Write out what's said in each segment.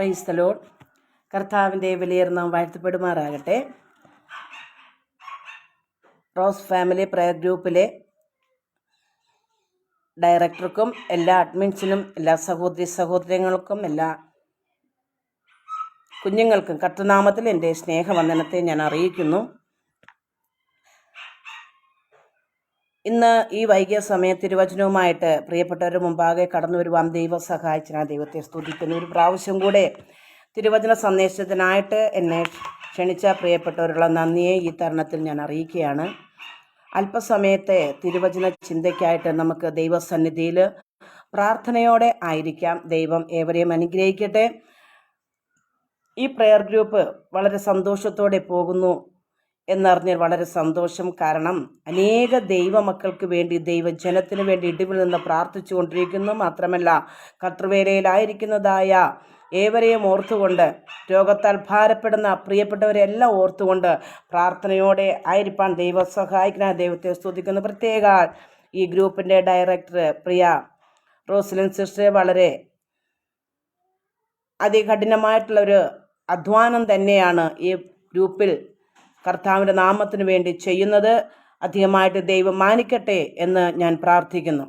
Praise the Lord. കർത്താവിൻ്റെ വിലയേറിയ വാഴ്ത്തപ്പെടുമാറാകട്ടെ. റോസ് ഫാമിലി പ്രയർ ഗ്രൂപ്പിലെ ഡയറക്ടർക്കും എല്ലാ അഡ്മിൻസിനും എല്ലാ സഹോദരങ്ങൾക്കും എല്ലാ കുഞ്ഞുങ്ങൾക്കും കർത്തൃനാമത്തിൽ എൻ്റെ സ്നേഹവന്ദനത്തെ ഞാൻ അറിയിക്കുന്നു. ഇന്ന് ഈ വൈകിയ സമയത്ത് തിരുവചനവുമായിട്ട് പ്രിയപ്പെട്ടവരുടെ മുമ്പാകെ കടന്നു വരുവാൻ ദൈവം സഹായിച്ച ദൈവത്തെ സ്തുതിക്കുന്നു. ഒരു പ്രാവശ്യം കൂടെ തിരുവചന സന്ദേശത്തിനായിട്ട് എന്നെ ക്ഷണിച്ച പ്രിയപ്പെട്ടവരുള്ള നന്ദിയെ ഈ തരുണത്തിൽ ഞാൻ അറിയിക്കുകയാണ്. അല്പസമയത്തെ തിരുവചന ചിന്തയ്ക്കായിട്ട് നമുക്ക് ദൈവസന്നിധിയിൽ പ്രാർത്ഥനയോടെ ആയിരിക്കാം. ദൈവം ഏവരെയും അനുഗ്രഹിക്കട്ടെ. ഈ പ്രെയർ ഗ്രൂപ്പ് വളരെ സന്തോഷത്തോടെ പോകുന്നു എന്നറിഞ്ഞാൽ വളരെ സന്തോഷം. കാരണം അനേക ദൈവമക്കൾക്ക് വേണ്ടി ദൈവജനത്തിന് വേണ്ടി ഇടിവിൽ നിന്ന് പ്രാർത്ഥിച്ചു കൊണ്ടിരിക്കുന്നു. മാത്രമല്ല കർത്തൃവേലയിലായിരിക്കുന്നതായ ഏവരെയും ഓർത്തുകൊണ്ട്, രോഗത്താൽ ഭാരപ്പെടുന്ന പ്രിയപ്പെട്ടവരെല്ലാം ഓർത്തുകൊണ്ട് പ്രാർത്ഥനയോടെ ആയിരിക്കാൻ ദൈവം സഹായിക്കുന്ന ദൈവത്തെ സ്തുതിക്കുന്നു. പ്രത്യേക ഈ ഗ്രൂപ്പിൻ്റെ ഡയറക്ടർ പ്രിയ റോസ്ലിൻ സിസ്റ്റർ വളരെ അതികഠിനമായിട്ടുള്ളൊരു അധ്വാനം തന്നെയാണ് ഈ ഗ്രൂപ്പിൽ കർത്താവിൻ്റെ നാമത്തിന് വേണ്ടി ചെയ്യുന്നത്. അധികമായിട്ട് ദൈവം മാനിക്കട്ടെ എന്ന് ഞാൻ പ്രാർത്ഥിക്കുന്നു.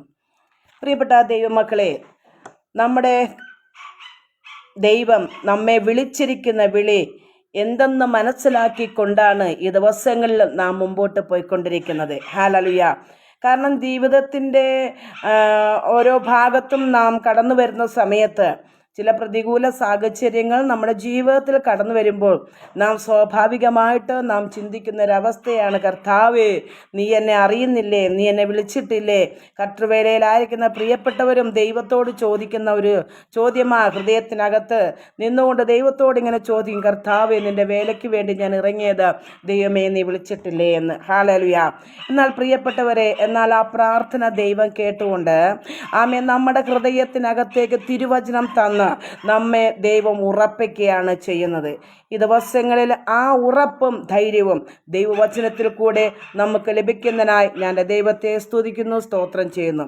പ്രിയപ്പെട്ട ദൈവമക്കളെ, നമ്മുടെ ദൈവം നമ്മെ വിളിച്ചിരിക്കുന്ന വിളി എന്തെന്ന് മനസ്സിലാക്കിക്കൊണ്ടാണ് ഈ ദിവസങ്ങളിൽ നാം മുമ്പോട്ട് പോയിക്കൊണ്ടിരിക്കുന്നത്. ഹല്ലേലൂയ. കാരണം ജീവിതത്തിൻ്റെ ഓരോ ഭാഗത്തും നാം കടന്നു വരുന്ന സമയത്ത് ചില പ്രതികൂല സാഹചര്യങ്ങൾ നമ്മുടെ ജീവിതത്തിൽ കടന്നു വരുമ്പോൾ നാം സ്വാഭാവികമായിട്ട് നാം ചിന്തിക്കുന്നൊരവസ്ഥയാണ്, കർത്താവേ നീ എന്നെ അറിയുന്നില്ലേ, നീ എന്നെ വിളിച്ചിട്ടില്ലേ. കർത്തൃവേലയിലായിരിക്കുന്ന പ്രിയപ്പെട്ടവരും ദൈവത്തോട് ചോദിക്കുന്ന ഒരു ചോദ്യമാണ്. ഹൃദയത്തിനകത്ത് നിന്നുകൊണ്ട് ദൈവത്തോട് ഇങ്ങനെ ചോദിക്കും, കർത്താവേ നിൻ്റെ വേലയ്ക്ക് വേണ്ടി ഞാൻ ഇറങ്ങിയത്, ദൈവമേ നീ വിളിച്ചിട്ടില്ലേ എന്ന്. ഹല്ലേലൂയ. എന്നാൽ പ്രിയപ്പെട്ടവരെ, എന്നാൽ ആ പ്രാർത്ഥന ദൈവം കേട്ടുകൊണ്ട് നമ്മുടെ ഹൃദയത്തിനകത്തേക്ക് തിരുവചനം തന്ന് നമ്മെ ദൈവം ഉറപ്പിക്കുകയാണ് ചെയ്യുന്നത്. ഈ ദിവസങ്ങളിൽ ആ ഉറപ്പും ധൈര്യവും ദൈവവചനത്തിൽ കൂടെ നമുക്ക് ലഭിക്കുന്നതിനായി ഞാൻ ദൈവത്തെ സ്തുതിക്കുന്നു, സ്തോത്രം ചെയ്യുന്നു.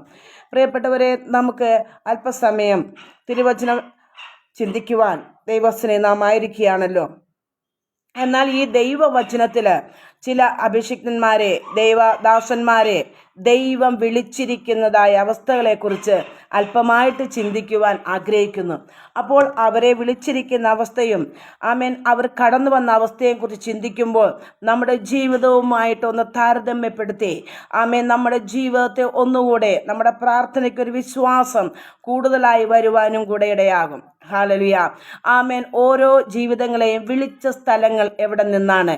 പ്രിയപ്പെട്ടവരെ, നമുക്ക് അല്പസമയം തിരുവചനം ചിന്തിക്കുവാൻ ദൈവത്തിനെ നാം ആയിരിക്കുകയാണല്ലോ. എന്നാൽ ഈ ദൈവവചനത്തിൽ ചില അഭിഷിക്തന്മാരെ, ദൈവദാസന്മാരെ ദൈവം വിളിച്ചിരിക്കുന്നതായ അവസ്ഥകളെക്കുറിച്ച് അല്പമായിട്ട് ചിന്തിക്കുവാൻ ആഗ്രഹിക്കുന്നു. അപ്പോൾ അവരെ വിളിച്ചിരിക്കുന്ന അവസ്ഥയും അവർ കടന്നു വന്ന അവസ്ഥയെക്കുറിച്ച് ചിന്തിക്കുമ്പോൾ നമ്മുടെ ജീവിതവുമായിട്ടൊന്ന് താരതമ്യപ്പെടുത്തി നമ്മുടെ ജീവിതത്തെ ഒന്നുകൂടെ, നമ്മുടെ പ്രാർത്ഥനയ്ക്കൊരു വിശ്വാസം കൂടുതലായി വരുവാനും കൂടെ ഇടയാകും. ഹല്ലേലൂയ. ഓരോ ജീവിതങ്ങളെയും വിളിച്ച സ്ഥലങ്ങൾ എവിടെ നിന്നാണ്,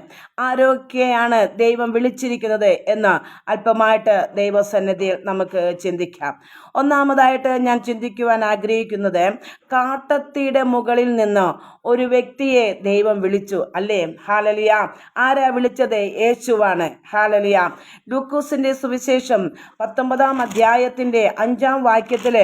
ആരൊക്കെയാണ് ദൈവം വിളിച്ചിരിക്കുന്നത് എന്ന് അല്പമായിട്ട് ദൈവസന്നിധിയിൽ നമുക്ക് ചിന്തിക്കാം. ഒന്നാമതായിട്ട് ഞാൻ ചിന്തിക്കുവാൻ ആഗ്രഹിക്കുന്നത്, കാട്ടത്തിയുടെ മുകളിൽ നിന്ന് ഒരു വ്യക്തിയെ ദൈവം വിളിച്ചു, അല്ലേ? ഹല്ലേലൂയ. ആരാ വിളിച്ചത്? യേശുവാണ്. ഹല്ലേലൂയ. ലൂക്കോസിന്റെ സുവിശേഷം 19-ാം അധ്യായത്തിന്റെ 5-ാം വാക്യത്തിൽ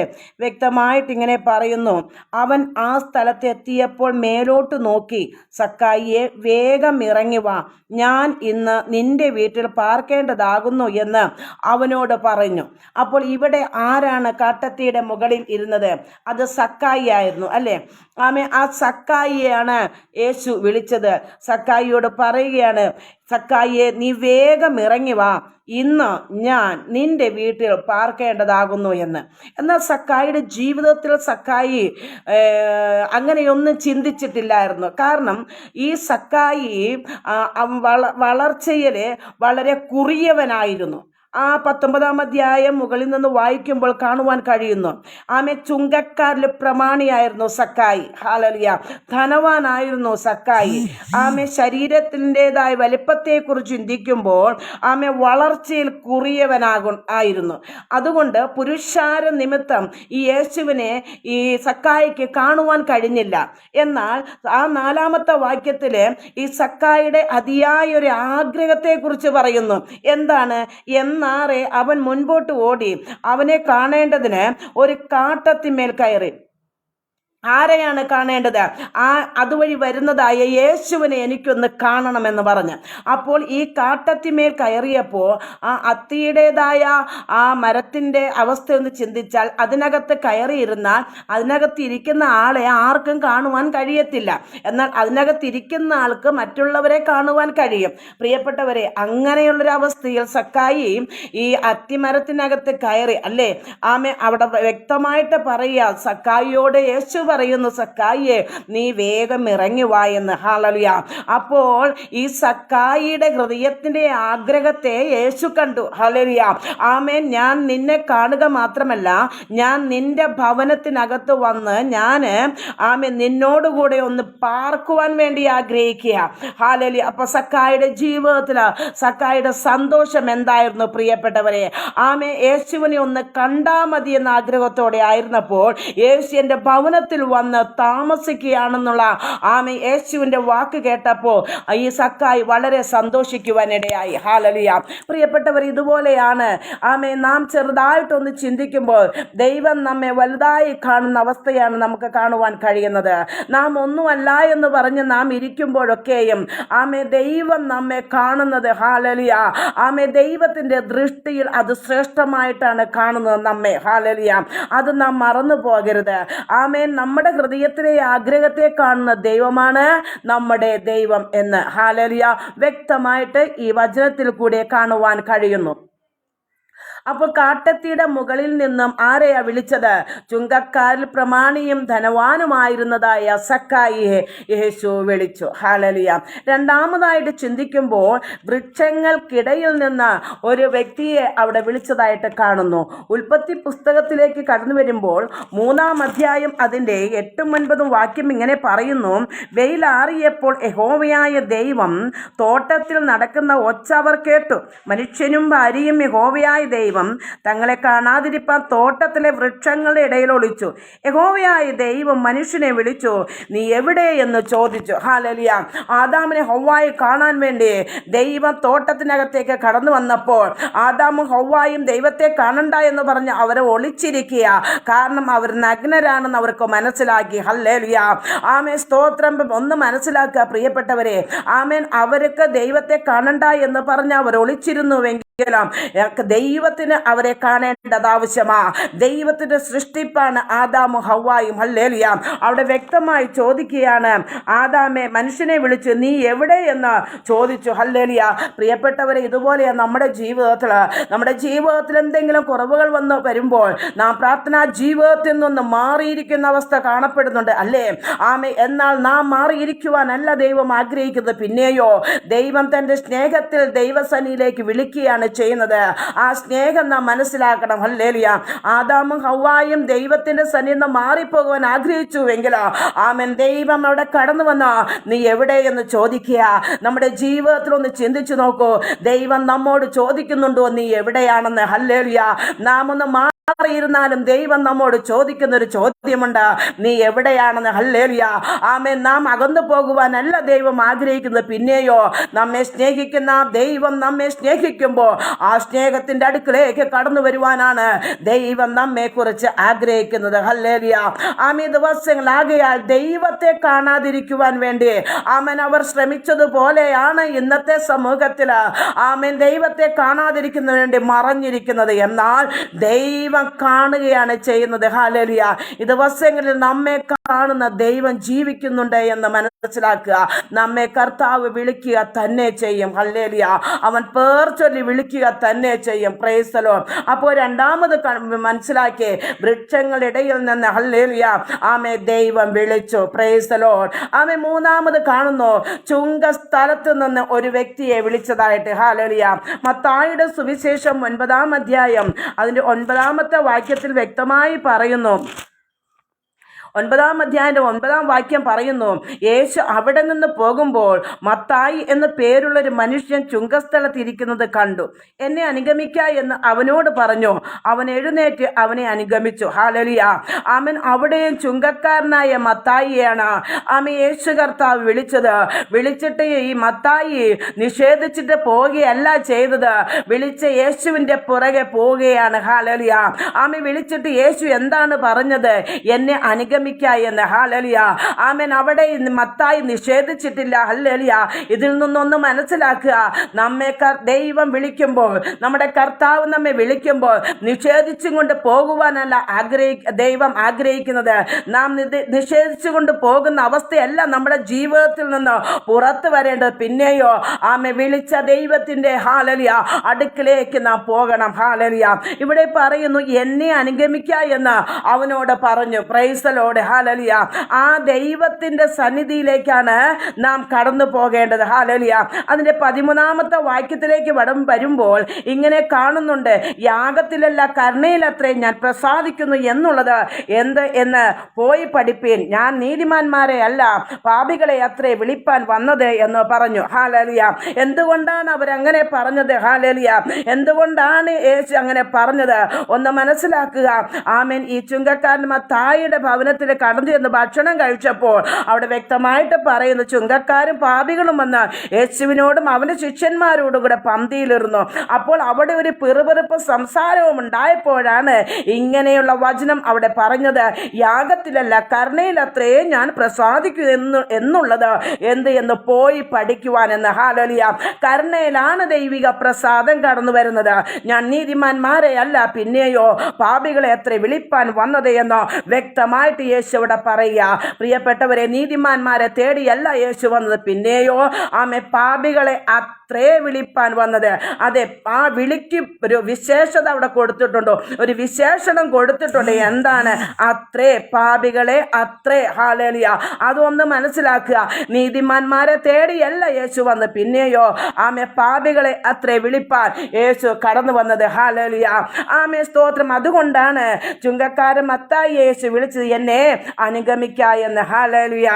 വ്യക്തമായിട്ട് ഇങ്ങനെ പറയുന്നു, അവൻ ആ സ്ഥലത്ത് എത്തിയപ്പോൾ മേലോട്ട് നോക്കി, സക്കായിയെ വേഗം ഇറങ്ങി വാ, ഞാൻ ഇന്ന് നിന്റെ വീട്ടിൽ പാർക്കേണ്ടതാകുന്നു എന്ന് അവനോട് പറഞ്ഞു. അപ്പോൾ ഇവിടെ ആരാണ് കാട്ടത്തിയുടെ മുകളിൽ ഇരുന്നത്? അത് സക്കായി ആയിരുന്നു, അല്ലേ? ആ സക്കായിയെയാണ് യേശു വിളിച്ചത്. സക്കായിയോട് പറയുകയാണ്, സക്കായിയെ നീ വേഗം ഇറങ്ങി വാ, ഇന്ന് ഞാൻ നിന്റെ വീട്ടിൽ പാർക്കേണ്ടതാകുന്നു എന്ന്. എന്നാൽ സക്കായിയുടെ ജീവിതത്തിൽ സക്കായി അങ്ങനെയൊന്നും ചിന്തിച്ചിട്ടില്ലായിരുന്നു. കാരണം ഈ സക്കായി വളർച്ചയിൽ വളരെ കുറിയവനായിരുന്നു. ആ 19-ാം അധ്യായം മുകളിൽ നിന്ന് വായിക്കുമ്പോൾ കാണുവാൻ കഴിയുന്നു, ചുങ്കക്കാരിൽ പ്രമാണിയായിരുന്നു സക്കായി. ഹല്ലേലൂയ. ധനവാനായിരുന്നു സക്കായി. ശരീരത്തിൻ്റെതായ വലിപ്പത്തെക്കുറിച്ച് ചിന്തിക്കുമ്പോൾ വളർച്ചയിൽ ആയിരുന്നു. അതുകൊണ്ട് പുരുഷാര നിമിത്തം ഈ യേശുവിനെ ഈ സക്കായിക്ക് കാണുവാൻ കഴിഞ്ഞില്ല. എന്നാൽ ആ 4-ാമത്തെ വാക്യത്തിൽ ഈ സക്കായിയുടെ അതിയായ ഒരു ആഗ്രഹത്തെക്കുറിച്ച് പറയുന്നു. എന്താണ്? അവൻ മുൻപോട്ട് ഓടി അവനെ കാണേണ്ടതിന് ഒരു കാട്ടത്തിന്മേൽ കയറി. ആരെയാണ് കാണേണ്ടത്? അതുവഴി വരുന്നതായ യേശുവിനെ എനിക്കൊന്ന് കാണണമെന്ന് പറഞ്ഞ്. അപ്പോൾ ഈ കാട്ടത്തിമേൽ കയറിയപ്പോൾ ആ അത്തിയുടേതായ ആ മരത്തിൻ്റെ അവസ്ഥയൊന്ന് ചിന്തിച്ചാൽ, അതിനകത്ത് കയറിയിരുന്നാൽ അതിനകത്തിരിക്കുന്ന ആളെ ആർക്കും കാണുവാൻ കഴിയത്തില്ല. എന്നാൽ അതിനകത്തിരിക്കുന്ന ആൾക്ക് മറ്റുള്ളവരെ കാണുവാൻ കഴിയും. പ്രിയപ്പെട്ടവരെ, അങ്ങനെയുള്ളൊരവസ്ഥയിൽ സക്കായി ഈ അത്തിമരത്തിനകത്ത് കയറി, അല്ലേ? അവിടെ വ്യക്തമായിട്ട് പറയുക, സക്കായിയോട് യേശു പറയുന്നു, സക്കായിയെ നീ വേഗം ഇറങ്ങി വാ എന്ന്. ഹല്ലേലൂയ. അപ്പോൾ ഈ സക്കായിയുടെ ഹൃദയത്തിന്റെ ആഗ്രഹത്തെ യേശു കണ്ടു. ഹല്ലേലൂയ. ആമേൻ. ഞാൻ നിന്നെ കാണുക മാത്രമല്ല, ഞാൻ നിന്റെ ഭവനത്തിനകത്ത് വന്ന് നിന്നോടുകൂടെ ഒന്ന് പാർക്കുവാൻ വേണ്ടി ആഗ്രഹിക്കുക. ഹല്ലേലൂയ. അപ്പൊ സക്കായിയുടെ ജീവിതത്തിൽ സക്കായിയുടെ സന്തോഷം എന്തായിരുന്നു പ്രിയപ്പെട്ടവരെ? യേശുവിനെ ഒന്ന് കണ്ടാ മതി എന്ന ആഗ്രഹത്തോടെ ആയിരുന്നപ്പോൾ യേശു എൻ്റെ ഭവനത്തിൽ വന്ന് താമസിക്കുകയാണെന്നുള്ള യേശുവിൻ്റെ വാക്ക് കേട്ടപ്പോൾ ഈ സക്കായി വളരെ സന്തോഷിക്കുവാനിടയായി. ഹല്ലേലൂയ. പ്രിയപ്പെട്ടവർ, ഇതുപോലെയാണ് നാം ചെറുതായിട്ടൊന്ന് ചിന്തിക്കുമ്പോൾ ദൈവം നമ്മെ വലുതായി കാണുന്ന അവസ്ഥയാണ് നമുക്ക് കാണുവാൻ കഴിയുന്നത്. നാം ഒന്നുമല്ല എന്ന് പറഞ്ഞ് നാം ഇരിക്കുമ്പോഴൊക്കെയും ദൈവം നമ്മെ കാണുന്നത്, ഹല്ലേലൂയ, ദൈവത്തിൻ്റെ ദൃഷ്ടിയിൽ അത് ശ്രേഷ്ഠമായിട്ടാണ് കാണുന്നത് നമ്മെ. ഹല്ലേലൂയ. അത് നാം മറന്നു പോകരുത്. നമ്മുടെ ഹൃദയത്തിലെ ആഗ്രഹത്തെ കാണുന്ന ദൈവമാണ് നമ്മുടെ ദൈവം എന്ന് ഹല്ലേലൂയ വ്യക്തമായിട്ട് ഈ വചനത്തിൽ കൂടെ കാണുവാൻ കഴിയുന്നു. അപ്പോൾ കാട്ടത്തിയുടെ മുകളിൽ നിന്നും ആരെയാ വിളിച്ചത്? ചുങ്കക്കാരിൽ പ്രമാണിയും ധനവാനുമായിരുന്നതായ സക്കായിയെ യേശു വിളിച്ചു. ഹല്ലേലൂയ. രണ്ടാമതായിട്ട് ചിന്തിക്കുമ്പോൾ വൃക്ഷങ്ങൾക്കിടയിൽ നിന്ന് ഒരു വ്യക്തിയെ അവിടെ വിളിച്ചതായിട്ട് കാണുന്നു. ഉൽപ്പത്തി പുസ്തകത്തിലേക്ക് കടന്നു വരുമ്പോൾ 3-ാം അധ്യായം അതിൻ്റെ 8-9 വാക്യം ഇങ്ങനെ പറയുന്നു: വെയിലാറിയപ്പോൾ യഹോവയായ ദൈവം തോട്ടത്തിൽ നടക്കുന്ന ഒച്ച അവർ കേട്ടു. മനുഷ്യനും ഭാര്യയും യഹോവയായ ദൈവം തങ്ങളെ കാണാതിരിപ്പാൻ തോട്ടത്തിലെ വൃക്ഷങ്ങളുടെ ഇടയിൽ ഒളിച്ചു. യഹോവയായ ദൈവം മനുഷ്യനെ വിളിച്ചു, നീ എവിടെ എന്ന് ചോദിച്ചു. ഹല്ലേലൂയ. ആദാമിനെ ഹവ്വായെ കാണാൻ വേണ്ടി ദൈവം തോട്ടത്തിനകത്തേക്ക് കടന്നു വന്നപ്പോൾ ആദാമും ഹവ്വായും ദൈവത്തെ കാണണ്ട എന്ന് പറഞ്ഞ് അവരെ ഒളിച്ചിരിക്കുക. കാരണം അവർ നഗ്നരാണെന്ന് അവർക്ക് മനസ്സിലാക്കി. ഹല്ലേലൂയ. സ്തോത്രം. ഒന്ന് മനസ്സിലാക്കുക പ്രിയപ്പെട്ടവരെ. അവർക്ക് ദൈവത്തെ കാണണ്ട എന്ന് പറഞ്ഞ് അവർ ഒളിച്ചിരുന്നുവെങ്കിൽ ദൈവത്തിന് അവരെ കാണേണ്ടത് ആവശ്യമാ. ദൈവത്തിന്റെ സൃഷ്ടിപ്പാണ് ആദാമും ഹവ്വായും. ഹല്ലേലൂയ. അവിടെ വ്യക്തമായി ചോദിക്കുകയാണ്, ആദാമെ മനുഷ്യനെ വിളിച്ചു നീ എവിടെ എന്ന് ചോദിച്ചു. ഹല്ലേലൂയ. പ്രിയപ്പെട്ടവരെ, ഇതുപോലെയാണ് നമ്മുടെ ജീവിതത്തിൽ എന്തെങ്കിലും കുറവുകൾ വന്ന് വരുമ്പോൾ നാം പ്രാർത്ഥനാ ജീവിതത്തിൽ നിന്ന് മാറിയിരിക്കുന്ന അവസ്ഥ കാണപ്പെടുന്നുണ്ട്, അല്ലേ? എന്നാൽ നാം മാറിയിരിക്കുവാനല്ല ദൈവം ആഗ്രഹിക്കുന്നത്. പിന്നെയോ ദൈവം തന്റെ സ്നേഹത്തിൽ ദൈവസന്നിധിയിലേക്ക് വിളിക്കുകയാണ് ചെയ്യുന്നത്. ആ സ്നേഹം നാം മനസ്സിലാക്കണം. ഹല്ലേലൂയ. ആദാമും ഹവ്വായും ദൈവത്തിന്റെ സന്നിധിയിൽ മാറിപ്പോകുവാൻ ആഗ്രഹിച്ചുവെങ്കിൽ ദൈവം അവിടെ കടന്നു വന്ന നീ എവിടെ എന്ന് ചോദിക്കുക. നമ്മുടെ ജീവിതത്തിൽ ഒന്ന് ചിന്തിച്ചു നോക്കൂ. ദൈവം നമ്മോട് ചോദിക്കുന്നുണ്ടോ നീ എവിടെയാണെന്ന്? ഹല്ലേലൂയ. നാം ഒന്ന് മാറിയിരുന്നാലും ദൈവം നമ്മോട് ചോദിക്കുന്നൊരു ചോദ്യമുണ്ട്, നീ എവിടെയാണെന്ന്. ഹല്ലേലൂയ. നാം അകന്നു പോകുവാനല്ല ദൈവം ആഗ്രഹിക്കുന്നത്. പിന്നെയോ നമ്മെ സ്നേഹിക്കുന്ന ദൈവം നമ്മെ സ്നേഹിക്കുമ്പോൾ ആ സ്നേഹത്തിന്റെ അടുക്കിലേക്ക് കടന്നു വരുവാനാണ് ദൈവം നമ്മെ കുറിച്ച് ആഗ്രഹിക്കുന്നത്. ഹല്ലേലൂയ. ദിവസങ്ങളാകയാൽ ദൈവത്തെ കാണാതിരിക്കുവാൻ വേണ്ടി അവർ ശ്രമിച്ചതുപോലെയാണ് ഇന്നത്തെ സമൂഹത്തിൽ ദൈവത്തെ കാണാതിരിക്കുന്നതിന് വേണ്ടി മറഞ്ഞിരിക്കുന്നത്. എന്നാൽ ദൈവം കാണുകയാണ് ചെയ്യുന്നത്. ഹല്ലേലൂയ. ഈ ദിവസങ്ങളിൽ നമ്മെ കാണുന്ന ദൈവം ജീവിക്കുന്നുണ്ട് എന്ന് മനസ്സിലാക്കുക. നമ്മെ കർത്താവ് വിളിക്കുക തന്നെ ചെയ്യും. ഹല്ലേലൂയ. അവൻ പേർ ചൊല്ലി വിളിക്കുക തന്നെ ചെയ്യും. Praise the Lord. അപ്പോൾ രണ്ടാമത് മനസ്സിലാക്കി, വൃക്ഷങ്ങളിടയിൽ നിന്ന് ഹല്ലേലൂയ ദൈവം വിളിച്ചു. Praise the Lord. മൂന്നാമത് കാണുന്നു, ചുങ്കസ്ഥലത്ത് നിന്ന് ഒരു വ്യക്തിയെ വിളിച്ചതായിട്ട്. ഹല്ലേലൂയ. മത്തായിയുടെ സുവിശേഷം 9-ാം അധ്യായം അതിൻ്റെ 9-ാമത്തെ വാക്യത്തിൽ വ്യക്തമായി പറയുന്നു. 9-ാം അധ്യായം 9-ാം വാക്യം പറയുന്നു, യേശു അവിടെ നിന്ന് പോകുമ്പോൾ മത്തായി എന്ന പേരുള്ളൊരു മനുഷ്യൻ ചുങ്കസ്ഥലത്ത് ഇരിക്കുന്നത് കണ്ടു. എന്നെ അനുഗമിക്ക എന്ന് അവനോട് പറഞ്ഞു. അവൻ എഴുന്നേറ്റ് അവനെ അനുഗമിച്ചു. ഹല്ലേലൂയ. അവിടെയും ചുങ്കക്കാരനായ മത്തായിയാണ് യേശു കർത്താവ് വിളിച്ചിട്ട് ഈ മത്തായി നിഷേധിച്ചിട്ട് പോവുകയല്ല ചെയ്തത്, വിളിച്ച യേശുവിൻ്റെ പുറകെ പോവുകയാണ്. ഹല്ലേലൂയ. വിളിച്ചിട്ട് യേശു എന്താണ് പറഞ്ഞത്? എന്നെ അനുഗമിക്കുക അനുഗമിക്ക എന്ന്. ഹല്ലേലൂയ. ആമേൻ. അവിടെ മത്തായി നിഷേധിച്ചിട്ടില്ല. ഹല്ലേലൂയ. ഇതിൽ നിന്നൊന്ന് മനസ്സിലാക്കുക, നമ്മെ ദൈവം വിളിക്കുമ്പോൾ, നമ്മുടെ കർത്താവ് നമ്മെ വിളിക്കുമ്പോൾ നിഷേധിച്ചും കൊണ്ട് പോകുവാനല്ല ദൈവം ആഗ്രഹിക്കുന്നത്. നാം നിഷേധിച്ചുകൊണ്ട് പോകുന്ന അവസ്ഥയല്ല നമ്മുടെ ജീവിതത്തിൽ നിന്ന് പുറത്തു വരേണ്ടത്. പിന്നെയോ വിളിച്ച ദൈവത്തിന്റെ ഹല്ലേലൂയ അടുക്കിലേക്ക് നാം പോകണം. ഹല്ലേലൂയ. ഇവിടെ പറയുന്നു, എന്നെ അനുഗമിക്ക എന്ന് അവനോട് പറഞ്ഞു. Praise the Lord. ഹല്ലേലൂയ. ആ ദൈവത്തിന്റെ സന്നിധിയിലേക്കാണ് നാം കടന്നു പോകേണ്ടത്. ഹല്ലേലൂയ. അതിന്റെ 13ാമത്തെ വാക്യത്തിലേക്ക് വരുമ്പോൾ ഇങ്ങനെ കാണുന്നുണ്ട്, യാഗത്തിലല്ല കരുണയിലത്രേ ഞാൻ പ്രസാദിക്കുന്നു എന്നുള്ളത് എന്ത് എന്ന് പോയി പഠിപ്പീൻ. ഞാൻ നീതിമാന്മാരെ അല്ല പാപികളെ അത്രേ വിളിപ്പാൻ വന്നത് എന്ന് പറഞ്ഞു. ഹല്ലേലൂയ. എന്തുകൊണ്ടാണ് അവരങ്ങനെ പറഞ്ഞത്? ഹല്ലേലൂയ. എന്തുകൊണ്ടാണ് യേശു അങ്ങനെ പറഞ്ഞത്? ഒന്ന് മനസ്സിലാക്കുക. ആമേൻ. ഈ ചുങ്കക്കാരൻ മത്തായിയുടെ ഭവനത്തിൽ കടന്നു ചെന്ന് ഭക്ഷണം കഴിച്ചപ്പോൾ അവിടെ വ്യക്തമായിട്ട് പറയുന്നു, ചുങ്കക്കാരും പാപികളും വന്ന് യേശുവിനോടും അവന്റെ ശിഷ്യന്മാരോടും കൂടെ പന്തിയിലിരുന്നു. അപ്പോൾ അവിടെ ഒരു പിറുപിറുപ്പ് സംസാരവും ഉണ്ടായപ്പോഴാണ് ഇങ്ങനെയുള്ള വചനം അവിടെ പറഞ്ഞത്, യാഗത്തിലല്ല കരുണയിലത്രേ ഞാൻ പ്രസാദിക്കൂ എന്നുള്ളത് എന്ന് പോയി പഠിക്കുവാനെന്ന്. ഹല്ലേലൂയ. കരുണയിലാണ് ദൈവിക പ്രസാദം കടന്നു വരുന്നത്. ഞാൻ നീതിമാന്മാരെ അല്ല പിന്നെയോ പാപികളെ അത്രേ വിളിപ്പാൻ വന്നത് എന്ന് വ്യക്തമായിട്ട് യേശു ഇവിടെ പറയുക. പ്രിയപ്പെട്ടവരെ, നീതിമാന്മാരെ തേടിയല്ല യേശു വന്നത്, പിന്നെയോ പാപികളെ അത്രേ വിളിപ്പാൻ വന്നത്. അതെ, ആ വിളിക്ക് ഒരു വിശേഷത അവിടെ കൊടുത്തിട്ടുണ്ടോ, ഒരു വിശേഷണം കൊടുത്തിട്ടുണ്ട്. എന്താണ്? അത്രേ, പാപികളെ അത്രേ. ഹല്ലേലൂയ. അതൊന്ന് മനസ്സിലാക്കുക. നീതിമാന്മാരെ തേടിയല്ല യേശു വന്നത്, പിന്നെയോ പാപികളെ അത്രേ വിളിപ്പാൻ യേശു കടന്നു വന്നത്. ഹല്ലേലൂയ. സ്തോത്രം. അതുകൊണ്ടാണ് ചുങ്കക്കാരൻ മത്തായി യേശു വിളിച്ചത്, എന്നെ അനുഗമിക്ക എന്ന്. ഹല്ലേലൂയ.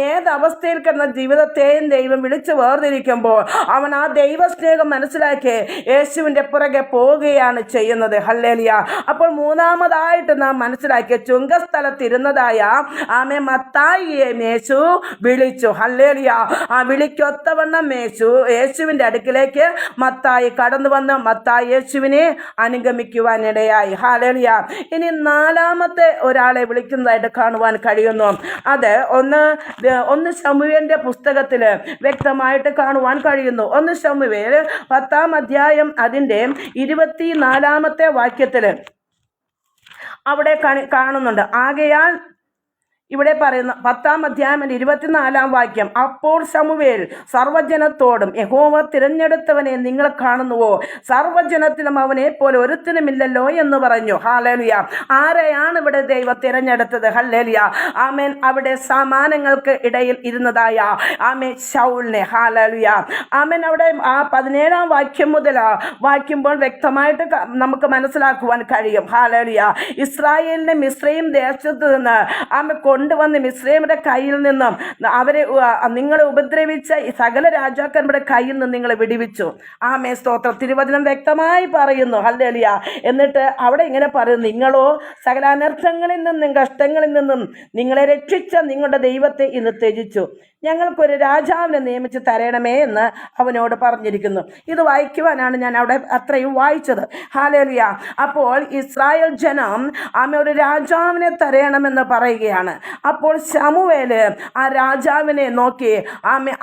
ഏത് അവസ്ഥയിൽ കിടന്ന ജീവിതത്തെയും ദൈവം വിളിച്ചു വേർതിരിക്കുമ്പോൾ അവൻ ആ ദൈവസ്നേഹം മനസ്സിലാക്കി യേശുവിന്റെ പുറകെ പോവുകയാണ് ചെയ്യുന്നത്. ഹല്ലേലൂയ. അപ്പോൾ മൂന്നാമതായിട്ട് നാം മനസ്സിലാക്കിയ ചുങ്കസ്ഥലത്തിരുന്നതായ മത്തായിയെ യേശു വിളിച്ചു. ഹല്ലേലൂയ. ആ വിളിക്കൊത്തവണ്ണം യേശുവിന്റെ അടുക്കിലേക്ക് മത്തായി കടന്നു വന്ന് മത്തായി യേശുവിനെ അനുഗമിക്കുവാനിടയായി. ഹല്ലേലൂയ. ഇനി 4ാമത്തെ ഒരാളെ വിളിക്കുന്നതായിട്ട് കാണുവാൻ കഴിയുന്നു. അത് ഒന്ന് ശമൂവേലിന്റെ പുസ്തകത്തിൽ വ്യക്തമായിട്ട് കാണുവാൻ കഴിയുന്നു. 1 ശമൂവേൽ 10ാം അധ്യായം അതിൻ്റെ 24ാമത്തെ വാക്യത്തിൽ അവിടെ കാണുന്നുണ്ട്. ആകയാൽ ഇവിടെ പറയുന്ന 10ാം അധ്യായം 24ാം വാക്യം, അപ്പോൾ ശമൂവേൽ സർവ്വജനത്തോടും, യഹോവ തിരഞ്ഞെടുത്തവനെ നിങ്ങൾ കാണുന്നുവോ? സർവ്വജനത്തിലും അവനെ പോലെ ഒരുത്തനുമില്ലല്ലോ എന്ന് പറഞ്ഞു. ഹല്ലേലൂയ. ആരെയാണ് ഇവിടെ ദൈവം തിരഞ്ഞെടുത്തത്? ഹല്ലേലൂയ. ആമേൻ. അവിടെ സമാനങ്ങൾക്ക് ഇടയിൽ ഇരുന്നതായ ശൗലിനെ. ഹല്ലേലൂയ. ആമേൻ. അവിടെ ആ 17ാം വാക്യം മുതൽ വായിക്കുമ്പോൾ വ്യക്തമായിട്ട് നമുക്ക് മനസ്സിലാക്കുവാൻ കഴിയും. ഹല്ലേലൂയ. ഇസ്രായേലിനെ മിസ്രയീം ദേശത്ത് നിന്ന് കൊണ്ടുവന്ന് മിസ്രയീമിന്റെ കയ്യിൽ നിന്നും അവരെ നിങ്ങളെ ഉപദ്രവിച്ച സകല രാജാക്കന്മാരുടെ കയ്യിൽ നിന്ന് നിങ്ങളെ വിടുവിച്ചു. സ്തോത്രം. തിരുവചനം വ്യക്തമായി പറയുന്നു. ഹല്ലേലൂയ. എന്നിട്ട് അവിടെ ഇങ്ങനെ പറയുന്നു, നിങ്ങളോ സകല അനർത്ഥങ്ങളിൽ നിന്നും കഷ്ടങ്ങളിൽ നിന്നും നിങ്ങളെ രക്ഷിച്ച നിങ്ങളുടെ ദൈവത്തെ ഇന്ന് ത്യജിച്ചു. ഞങ്ങൾക്കൊരു രാജാവിനെ നിയമിച്ച് തരണമേ എന്ന് അവനോട് പറഞ്ഞിരിക്കുന്നു. ഇത് വായിക്കുവാനാണ് ഞാൻ അവിടെ അത്രയും വായിച്ചത്. ഹല്ലേലൂയ. അപ്പോൾ ഇസ്രായേൽ ജനം ഒരു രാജാവിനെ തരണമെന്ന് പറയുകയാണ്. അപ്പോൾ ശമൂവേല് ആ രാജാവിനെ നോക്കി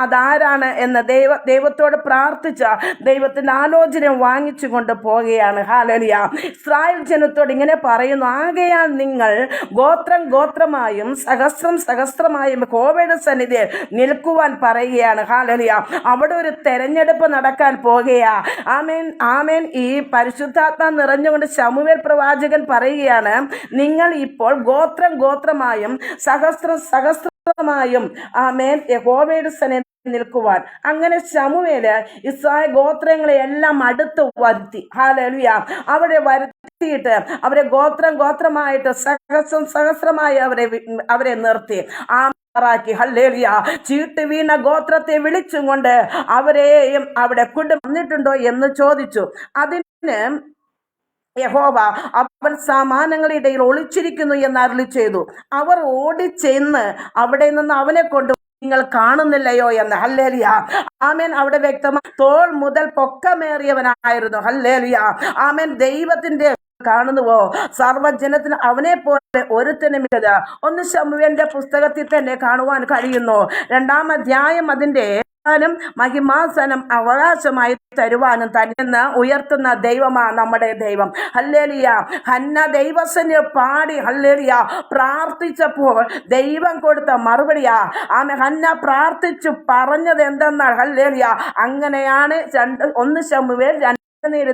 അതാരാണ് എന്ന് ദൈവത്തോട് പ്രാർത്ഥിച്ച ദൈവത്തിന്റെ ആലോചന വാങ്ങിച്ചു കൊണ്ട് പോവുകയാണ്. ഹല്ലേലൂയ. ഇസ്രായേൽ ജനത്തോട് ഇങ്ങനെ പറയുന്നു, ആകയാൽ നിങ്ങൾ ഗോത്രം ഗോത്രമായും സഹസ്രം സഹസ്രമായും യഹോവയുടെ സന്നിധിയിൽ നിൽക്കുവാൻ പറയുകയാണ്. ഹല്ലേലൂയ. അവിടെ ഒരു തെരഞ്ഞെടുപ്പ് നടക്കാൻ പോകുകയാ. ആമേൻ. ആമേൻ. ഈ പരിശുദ്ധാത്മ നിറഞ്ഞുകൊണ്ട് ശമൂവേൽ പ്രവാചകൻ പറയുകയാണ്, നിങ്ങൾ ഇപ്പോൾ ഗോത്രം ഗോത്രമായും സഹസ്രം സഹസ്രമായും യഹോവയുടെ സന്നിധിയിൽ നിൽക്കുവാൻ. അങ്ങനെ ശമൂവേല് ഇസ്രായേൽ ഗോത്രങ്ങളെ എല്ലാം അടുത്ത് വരുത്തി. ഹല്ലേലൂയ. അവിടെ വരുത്തിയിട്ട് അവരെ ഗോത്രം ഗോത്രമായിട്ട് സഹസ്രം സഹസ്രമായി അവരെ നിർത്തി. ഹല്ലേലൂയ. ചീട്ട് വീണ ഗോത്രത്തെ വിളിച്ചും കൊണ്ട് അവരെയും അവിടെ കൊണ്ടുവന്നിട്ടുണ്ടോ എന്ന് ചോദിച്ചു. അതിന് യഹോവ അവൻ സമാനങ്ങളുടെ ഇടയിൽ ഒളിച്ചിരിക്കുന്നു എന്ന് അരുളി ചെയ്തു. അവർ ഓടിച്ചെന്ന് അവിടെ നിന്ന് അവനെ കൊണ്ട് നിങ്ങൾ കാണുന്നില്ലയോ എന്ന്. ഹല്ലേലൂയ. ആമേൻ. അവിടെ വ്യക്തമായി തോൾ മുതൽ പൊക്കമേറിയവനായിരുന്നു. ഹല്ലേലൂയ. ആമേൻ. ദൈവത്തിന്റെ കാണുന്നുവോ? സർവ്വജനത്തിന് അവനെ പോലെ ഒരുത്തനുമില്ല. 1 ശമൂവേലിന്റെ പുസ്തകത്തിൽ തന്നെ കാണുവാൻ കഴിയുന്നു. 2-ാം അധ്യായം അതിന്റെ മഹിമാസനം അവകാശമായി തരുവാനും തന്നെ ഉയർത്തുന്ന ദൈവമാ നമ്മുടെ ദൈവം. ഹല്ലേലൂയ. ഹന്ന ദൈവസന് പാടി ഹല്ലേലൂയ പ്രാർത്ഥിച്ചപ്പോൾ ദൈവം കൊടുത്ത മറുപടിയാ. ഹന്ന പ്രാർത്ഥിച്ചു പറഞ്ഞത് എന്തെന്നാൽ ഹല്ലേലൂയ, അങ്ങനെയാണ് 1 ശമൂവേൽ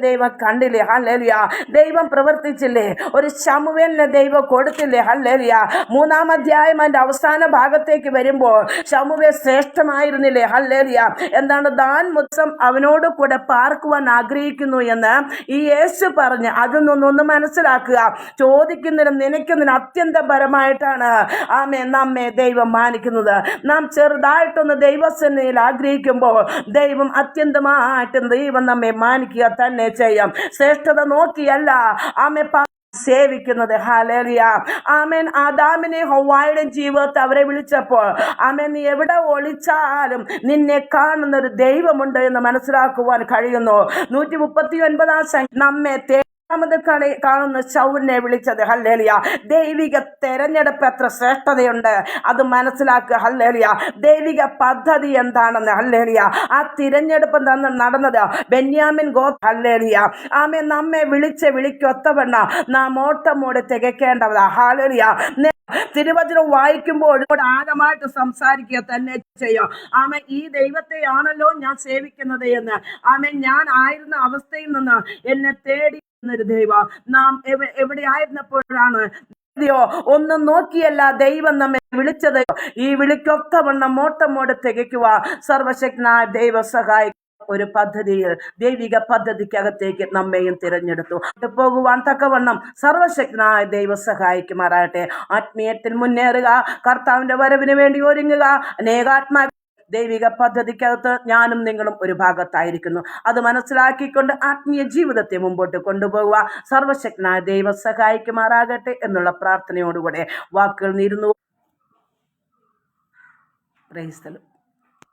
ദൈവം കണ്ടില്ലേ? ഹല്ലേലൂയ. ദൈവം പ്രവർത്തിച്ചില്ലേ? ഒരു ശമൂവേലിനെ ദൈവം കൊടുത്തില്ലേ? ഹല്ലേലൂയ. 3-ാം അധ്യായം അതിന്റെ അവസാന ഭാഗത്തേക്ക് വരുമ്പോൾ ശമൂവേൽ ശ്രേഷ്ഠമായിരുന്നില്ലേ? ഹല്ലേലൂയ. എന്താണ്? ദാൻ മുത്സം അവനോട് കൂടെ പാർക്കുവാൻ ആഗ്രഹിക്കുന്നു എന്ന് ഈ യേശു പറഞ്ഞ് അതിൽ നിന്നൊന്ന് മനസ്സിലാക്കുക. ചോദിക്കുന്നതിനും നിനക്കുന്നതിനും അത്യന്തപരമായിട്ടാണ് നമ്മെ ദൈവം മാനിക്കുന്നത്. നാം ചെറുതായിട്ടൊന്ന് ദൈവസന്നിധിയിൽ ആഗ്രഹിക്കുമ്പോൾ ദൈവം അത്യന്തമായിട്ടും ദൈവം നമ്മെ മാനിക്കുക തന്നെ ചെയ്യാം. ശ്രേഷ്ഠത നോക്കിയല്ല സേവിക്കുന്നത്. ഹല്ലേലൂയ. ആമേൻ. ആദാമിനെ ഹവ്വായുടെ ജീവിതത്തെ അവരെ വിളിച്ചപ്പോൾ നീ എവിടെ ഒളിച്ചാലും നിന്നെ കാണുന്ന ഒരു ദൈവമുണ്ട് എന്ന് മനസ്സിലാക്കുവാൻ കഴിയുന്നു. 139-ാം നമ്മെ കാണുന്ന ശൗലിനെ വിളിച്ചത്. ഹല്ലേലൂയ. ദൈവിക തെരഞ്ഞെടുപ്പ് എത്ര ശ്രേഷ്ഠതയുണ്ട് അത് മനസ്സിലാക്കുക. ഹല്ലേലൂയ. ദൈവിക പദ്ധതി എന്താണെന്ന്. ഹല്ലേലൂയ. ആ തിരഞ്ഞെടുപ്പ് നടന്നത് ബെന്യാമിൻ ഹല്ലേലൂയ. നമ്മെ വിളിക്കൊത്തവണ്ണ നാം ഓട്ടമോട് തികയ്ക്കേണ്ടതാ. ഹല്ലേലൂയ. തിരുവചനം വായിക്കുമ്പോൾ ആഴമായിട്ട് സംസാരിക്കുക തന്നെ ചെയ്യും. ഈ ദൈവത്തെയാണല്ലോ ഞാൻ സേവിക്കുന്നത് എന്ന്. ഞാൻ ആയിരുന്ന അവസ്ഥയിൽ നിന്ന് എന്നെ തേടി ഒരു ദൈവം. നാം എവിടെ ആയിരുന്നപ്പോഴാണ് ഒന്നും നോക്കിയല്ല ദൈവം നമ്മെ വിളിച്ചത്. ഈ വിളിക്കൊത്തവണ്ണം മോട്ടമോട് തികയ്ക്കുക സർവശക്തനായ ദൈവ സഹായിക്കും. ഒരു പദ്ധതിയിൽ ദൈവിക പദ്ധതിക്കകത്തേക്ക് നമ്മയും തിരഞ്ഞെടുത്തു പോകുവാൻ തക്കവണ്ണം സർവശക്തനായ ദൈവ സഹായിക്കുമാറാകട്ടെ. ആത്മീയത്തിൽ മുന്നേറുക, കർത്താവിന്റെ വരവിന് വേണ്ടി ഒരുങ്ങുക. അനേകാത്മാ ദൈവിക പദ്ധതിക്കകത്ത് ഞാനും നിങ്ങളും ഒരു ഭാഗത്തായിരിക്കുന്നു. അത് മനസ്സിലാക്കിക്കൊണ്ട് ആത്മീയ ജീവിതത്തെ മുമ്പോട്ട് കൊണ്ടുപോകുക സർവശക്തനായ ദൈവം സഹായിക്കുമാറാകട്ടെ എന്നുള്ള പ്രാർത്ഥനയോടുകൂടെ വാക്കുകൾ നീരുന്നു. Praise the Lord.